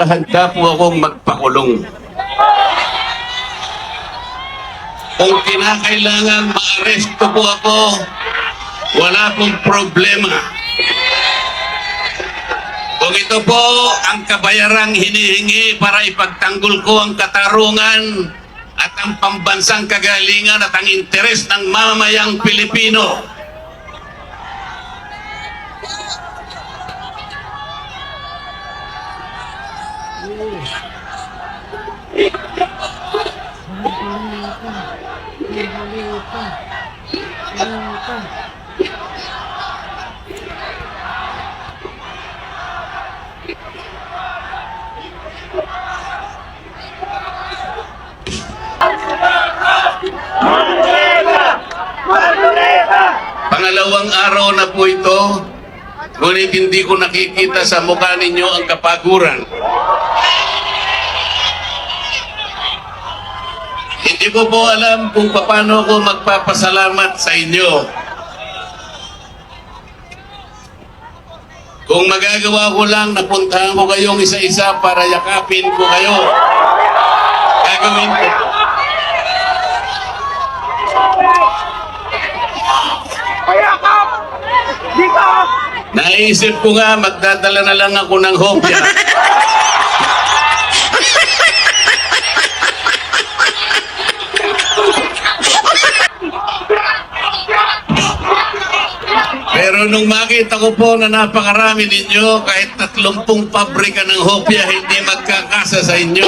handa po akong magpakulong. Kung kinakailangan ma-aresto po ako, wala pong problema. Kung ito po ang kabayarang hinihingi para ipagtanggol ko ang katarungan at ang pambansang kagalingan at ang interes ng mamamayang Pilipino, pangalawang araw na po ito, ngunit hindi ko nakikita sa mukha ninyo ang kapaguran. Hindi ko po alam kung paano ako magpapasalamat sa inyo. Kung magagawa ko lang, napuntahan ko kayong isa-isa para yakapin ko kayo. Gagawin ko. Naisip ko nga, magdadala na lang ako ng hopya. Pero nung makita ko po na napakarami ninyo, kahit 30 pabrika ng hopya, hindi magkakasa sa inyo.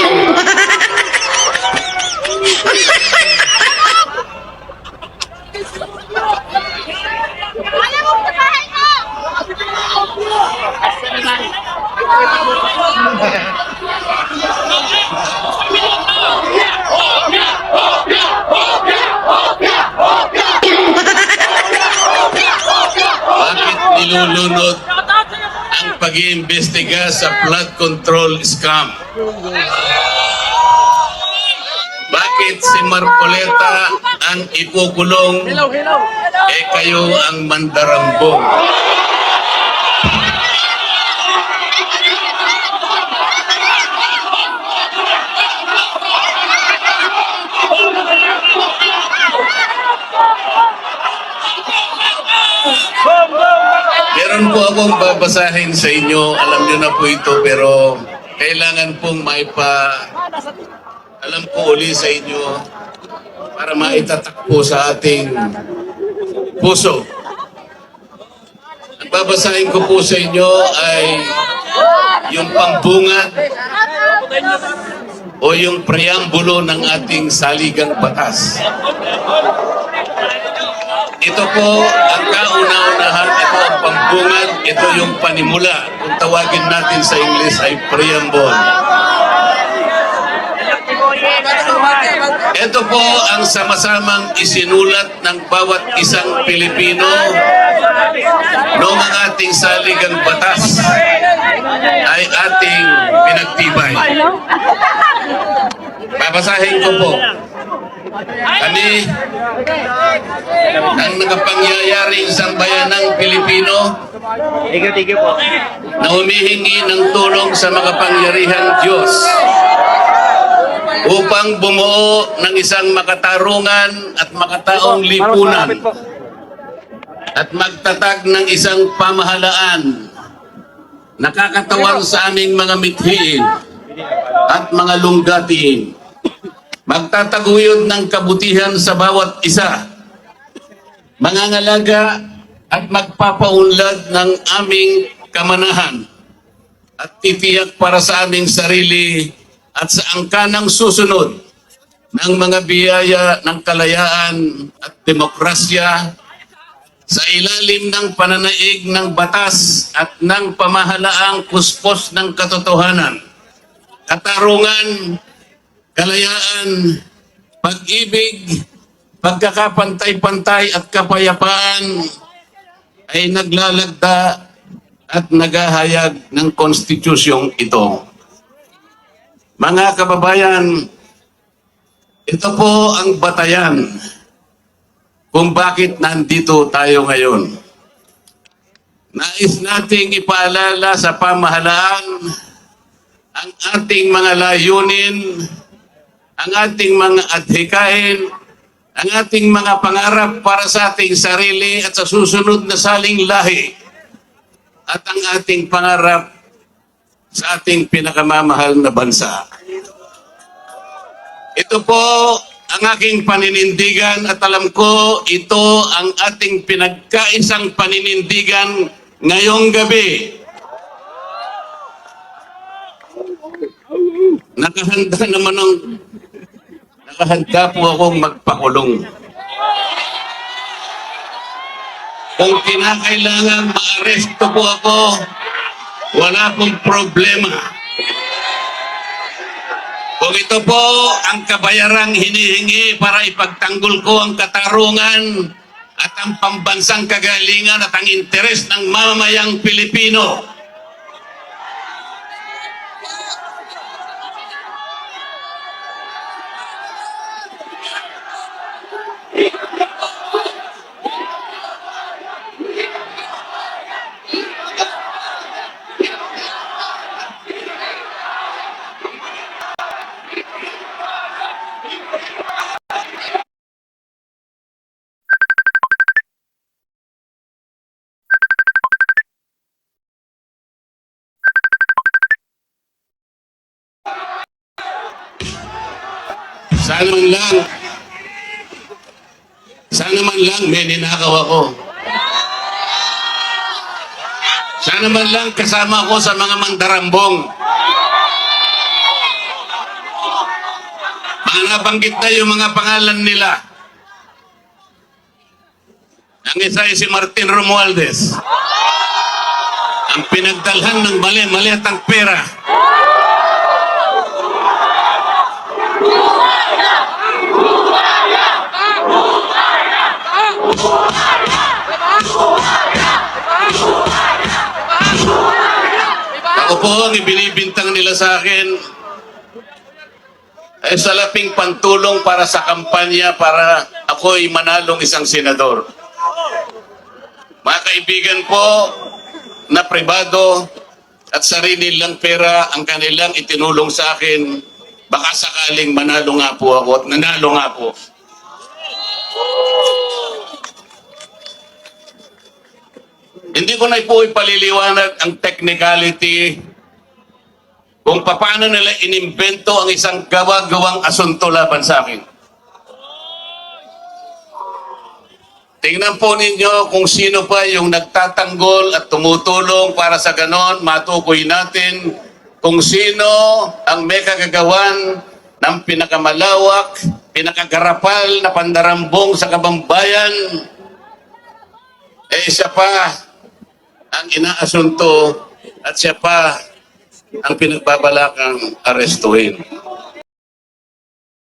Bakit nilulunod ang pag-iimbestiga sa flood control scam? Bakit si Marcoleta ang ikukulong, kayo ang mandarambong? Meron po akong babasahin sa inyo. Alam niyo na po ito, pero kailangan pong alam ko uli sa inyo para maitatakpo sa ating puso. Ang babasahin ko po sa inyo ay yung pambungad o yung preambulo ng ating saligang batas. Ito po ang kauna-unahan, ito ang pambungad, ito yung panimula. Kung tawagin natin sa English ay preamble. Ito po ang sama-samang isinulat ng bawat isang Pilipino noong ang ating saligang batas ay ating pinagtibay. Babasahin ko po. Kami ang nakapangyayari isang bayanang Pilipino na humihingi ng tulong sa makapangyarihang Diyos upang bumuo ng isang makatarungan at makataong lipunan at magtatag ng isang pamahalaan nakakatawan sa aming mga mithiin at mga lunggatiin, magtataguyod ng kabutihan sa bawat isa, mangangalaga at magpapaunlad ng aming kamanahan at titiyak para sa aming sarili at sa angkanang susunod ng mga biyaya ng kalayaan at demokrasya sa ilalim ng pananaig ng batas at ng pamahalaang puspos ng katotohanan, katarungan, kalayaan, pag-ibig, pagkakapantay-pantay at kapayapaan ay naglalagda at naghahayag ng konstitusyong ito. Mga kababayan, ito po ang batayan kung bakit nandito tayo ngayon. Nais nating ipaalala sa pamahalaan ang ating mga layunin, ang ating mga adhikain, ang ating mga pangarap para sa ating sarili at sa susunod na saling lahi, at ang ating pangarap sa ating pinakamamahal na bansa. Ito po ang aking paninindigan at alam ko ito ang ating pinagkaisang paninindigan ngayong gabi. Nakahanda po akong magpakulong. Kung kinakailangan maaresto po ako, wala pong problema. Kung ito po ang kabayarang hinihingi para ipagtanggol ko ang katarungan at ang pambansang kagalingan at ang interes ng mamamayang Pilipino, sana man lang may ninakaw ako. Sana man lang kasama ko sa mga mandarambong. Mga nabanggit na yung mga pangalan nila. Ang isa ay si Martin Romualdez. Ang pinagdalhan ng mali at ang pera. Ako po ang ibinibintang nila sa akin ay salaping pantulong para sa kampanya para ako'y manalong isang senador. Mga kaibigan po na pribado at sarili lang pera ang kanilang itinulong sa akin, baka sakaling manalo nga po ako at nanalo nga po. Hindi ko na po ipaliliwanag ang technicality kung paano nila inimbento ang isang gawa-gawang asunto laban sa akin. Tingnan po ninyo kung sino pa yung nagtatanggol at tumutulong para sa ganon, matukoy natin kung sino ang may kagagawan ng pinakamalawak, pinakagarapal na pandarambong sa kabambayan. Siya pa ang inaasunto at siya pa ang pinagbabalakang arestuhin.